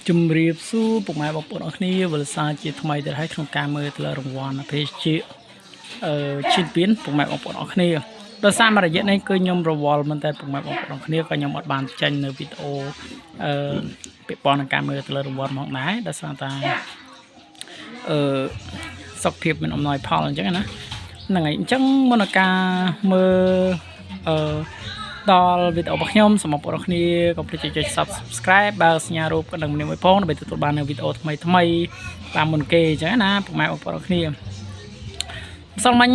ជំរាបសួរពុកម៉ែបងប្អូនអរគ្នាវិលសាជាថ្មីទៅហើយក្នុងការមើលទៅលើរង្វាន់ភេសជ្ជៈឈីនពៀនពុកម៉ែបងប្អូនអរគ្នាដោយសារមួយរយៈនេះគឺខ្ញុំរវល់មែនតើពុកម៉ែបងប្អូនអរគ្នាក៏ខ្ញុំអត់បានចេញនៅវីដេអូពាក់ព័ន្ធនឹងការមើលទៅលើរង្វាន់មកដែរដោយសារតែសុខភាពមានអំណោយផលអញ្ចឹងណាហ្នឹងហើយអញ្ចឹងមុននឹងការមើលដល់វីដេអូរបស់ខ្ញុំសូមបងប្អូនគ្នាកុំភ្លេចចុច Subscribe បើសញ្ញារូបកណ្ដឹងមួយផងដើម្បីទទួលបាននូវវីដេអូថ្មីតាមមុនគេអញ្ចឹងណាពុកម៉ែបងប្អូនគ្នាម្សិលមិញ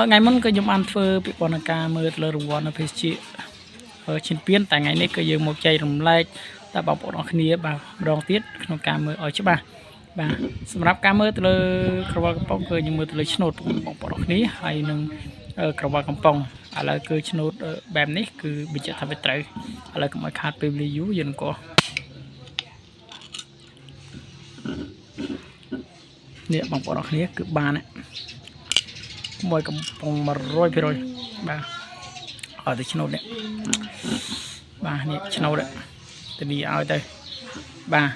ថ្ងៃមុនគឺខ្ញុំបានធ្វើពាក្យព័ន្ធនឹងការមើលទៅលើរង្វាន់នៅភេសជ្ជៈឈិនពៀនតែថ្ងៃនេះគឺយើងមកចែករំលែកតែបងប្អូនអរគ្នាបាទម្ដងទៀតក្នុងការមើលឲ្យច្បាស់បាទសម្រាប់ការមើលទៅលើក្រវិលកំប៉ុងគឺយើងមើលទៅលើឆ្នូតបងប្អូនអរគ្នាហើយនឹងក្រវិលកំប៉ុងឥឡូវគឺឆ្នូតបែបនេះគឺបញ្ជាក់ថាវាត្រូវឥឡូវកុំឲ្យខាតពេលវេលាយូរយើងក៏នេះបងប្អូនអរគ្នាគឺបានមួយកំប៉ុង 100% បាទឲ្យទៅឆ្នូតនេះបាទនេះឆ្នូតទៅនេះឲ្យទៅបាទ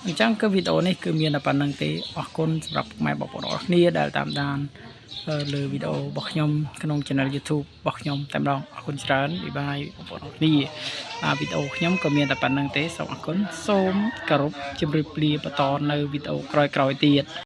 អញ្ចឹងគឺវីដេអូនេះគឺមានតែប៉ុណ្្នឹងទេអរគុណសម្រាប់ម៉ែបងប្អូនអរគ្នាដែលតាមដានលើវីដេអូរបស់ខ្ញុំក្នុង Channel YouTube របស់ខ្ញុំតែម្ដងអរគុណច្រើនបាយបងប្អូនអរគ្នាវីដេអូខ្ញុំក៏មានតែប៉ុណ្្នឹងទេសូមអរគុណសូមគោរពជម្រាបលាបន្តនៅវីដេអូក្រោយៗទៀត